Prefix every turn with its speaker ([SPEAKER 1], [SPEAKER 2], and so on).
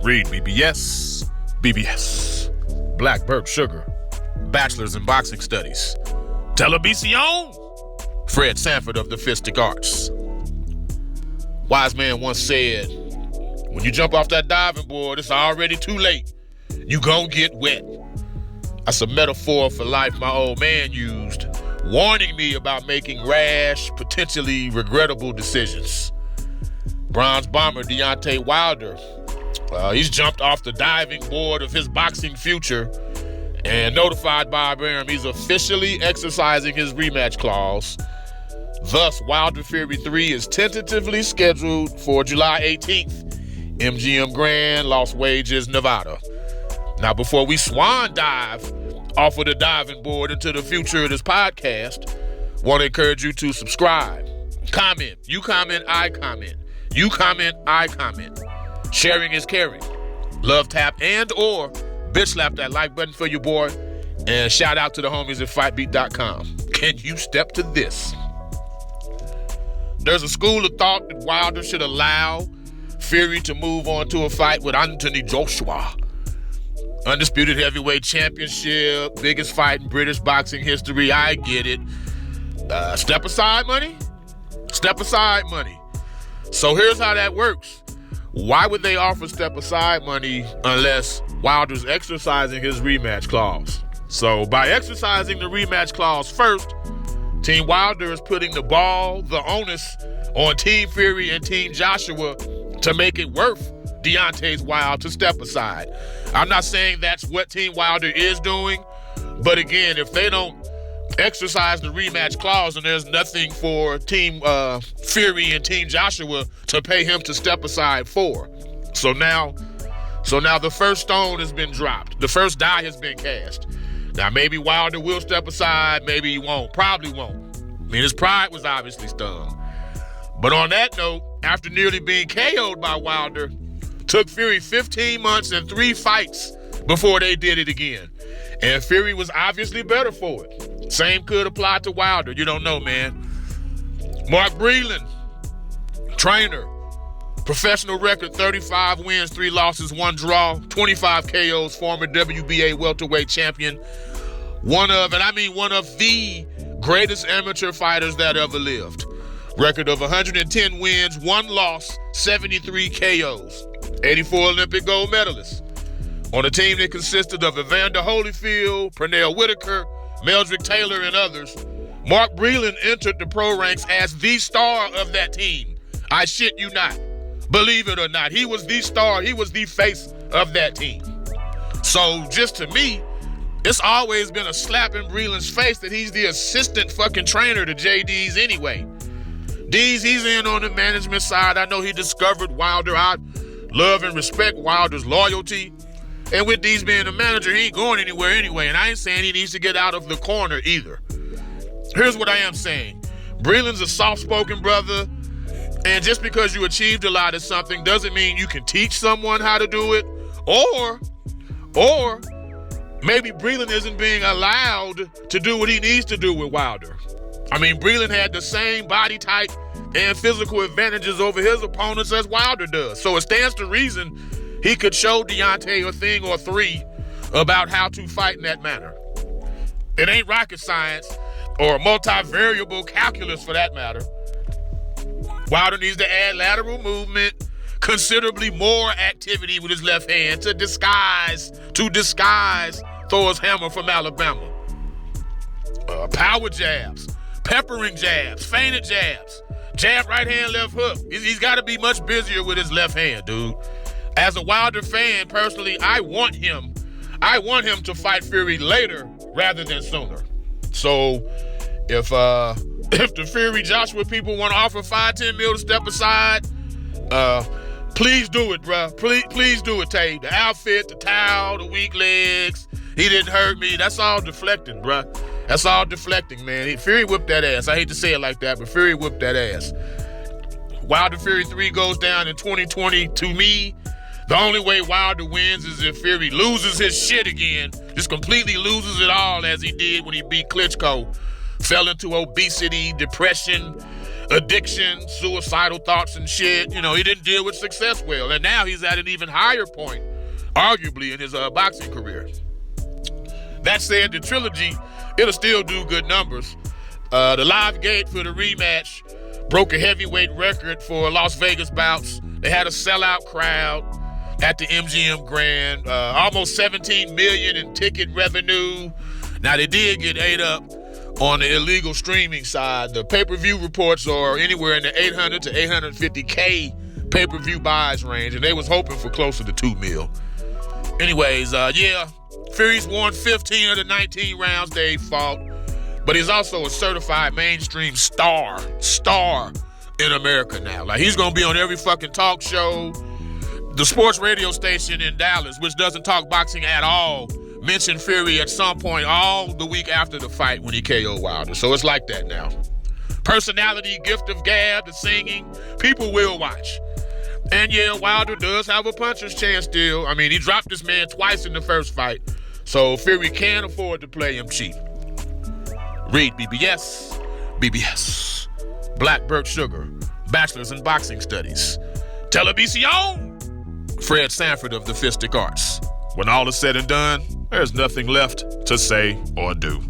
[SPEAKER 1] REED-BBS, BBS, Black Burp Sugar, Bachelor's in Boxing Studies, Televisión, Fred Sanford of the Fistic Arts. Wise man once said, when you jump off that diving board, it's already too late. You gon' get wet. That's a metaphor for life my old man used, warning me about making rash, potentially regrettable decisions. Bronze bomber Deontay Wilder, he's jumped off the diving board of his boxing future and notified Bob Arum he's officially exercising his rematch clause. Thus, Wilder Fury 3 is tentatively scheduled for July 18th, MGM Grand, Las Vegas, Nevada. Now, before we swan dive off of the diving board into the future of this podcast, want to encourage you to subscribe, comment. You comment, I comment. You comment, I comment. Sharing is caring. Love tap and or bitch slap that like button for your boy. And shout out to the homies at fightbeat.com. Can you step to this? There's a school of thought that Wilder should allow Fury to move on to a fight with Anthony Joshua. Undisputed heavyweight championship, biggest fight in British boxing history. I get it. Step aside money? Step aside money. So here's how that works. Why would they offer step aside money unless Wilder's exercising his rematch clause? So by exercising the rematch clause first, Team Wilder is putting the onus on Team Fury and Team Joshua to make it worth Deontay's while to step aside. I'm not saying that's what Team Wilder is doing, but again, if they don't exercise the rematch clause and there's nothing for Team Fury and Team Joshua to pay him to step aside for. So now the first stone has been dropped. The first die has been cast. Now, maybe Wilder will step aside, maybe he won't, probably won't. I mean, his pride was obviously stung. But on that note, after nearly being KO'd by Wilder, took Fury 15 months and 3 fights before they did it again. And Fury was obviously better for it. Same could apply to Wilder. You don't know, man. Mark Breland, trainer, professional record, 35 wins, 3 losses, 1 draw, 25 KOs, former WBA welterweight champion. One of the greatest amateur fighters that ever lived. Record of 110 wins, 1 loss, 73 KOs. 84 Olympic gold medalists. On a team that consisted of Evander Holyfield, Pernell Whitaker, Meldrick Taylor, and others, Mark Breland entered the pro ranks as the star of that team. I shit you not. Believe it or not, he was the star. He was the face of that team. So just to me, it's always been a slap in Breland's face that he's the assistant fucking trainer to JD's anyway. D's, he's in on the management side. I know he discovered Wilder. I love and respect Wilder's loyalty. And with D's being the manager, he ain't going anywhere anyway. And I ain't saying he needs to get out of the corner either. Here's what I am saying. Breland's a soft-spoken brother. And just because you achieved a lot of something doesn't mean you can teach someone how to do it. Or maybe Breland isn't being allowed to do what he needs to do with Wilder. I mean, Breland had the same body type and physical advantages over his opponents as Wilder does. So it stands to reason he could show Deontay a thing or 3 about how to fight in that manner. It ain't rocket science or multivariable calculus for that matter. Wilder needs to add lateral movement, considerably more activity with his left hand to disguise Thor's hammer from Alabama. Power jabs, peppering jabs, feinted jabs, jab, right hand, left hook. He's got to be much busier with his left hand, dude. As a Wilder fan, personally, I want him to fight Fury later rather than sooner. So if the Fury Joshua people want to offer $5-10 million to step aside, please do it, bruh. Please do it, Tay. The outfit, the towel, the weak legs. He didn't hurt me. That's all deflecting, bruh. That's all deflecting, man. Fury whipped that ass. I hate to say it like that, but Fury whipped that ass. Wilder Fury 3 goes down in 2020. To me, the only way Wilder wins is if Fury loses his shit again, just completely loses it all as he did when he beat Klitschko. Fell into obesity, depression, addiction, suicidal thoughts and shit. You know, he didn't deal with success well. And now he's at an even higher point, arguably, in his boxing career. That said, the Trilogy, it'll still do good numbers. The live gate for the rematch broke a heavyweight record for Las Vegas bouts. They had a sellout crowd at the MGM Grand, almost $17 million in ticket revenue. Now, they did get ate up on the illegal streaming side. The pay-per-view reports are anywhere in the 800 to 850K pay-per-view buys range, and they was hoping for closer to $2 million. Anyways, Fury's won 15 of the 19 rounds they fought, but he's also a certified mainstream star in America now. Like, he's gonna be on every fucking talk show. The sports radio station in Dallas, which doesn't talk boxing at all, mentioned Fury at some point all the week after the fight when he KO'd Wilder. So it's like that now. Personality, gift of gab, the singing, people will watch. And yeah, Wilder does have a puncher's chance still. I mean, he dropped this man twice in the first fight, so Fury can't afford to play him cheap. REED-BBS, BBS, Black Birch Sugar, Bachelor's in Boxing Studies, Televisión, Fred Sanford of the Fistic Arts. When all is said and done, there's nothing left to say or do.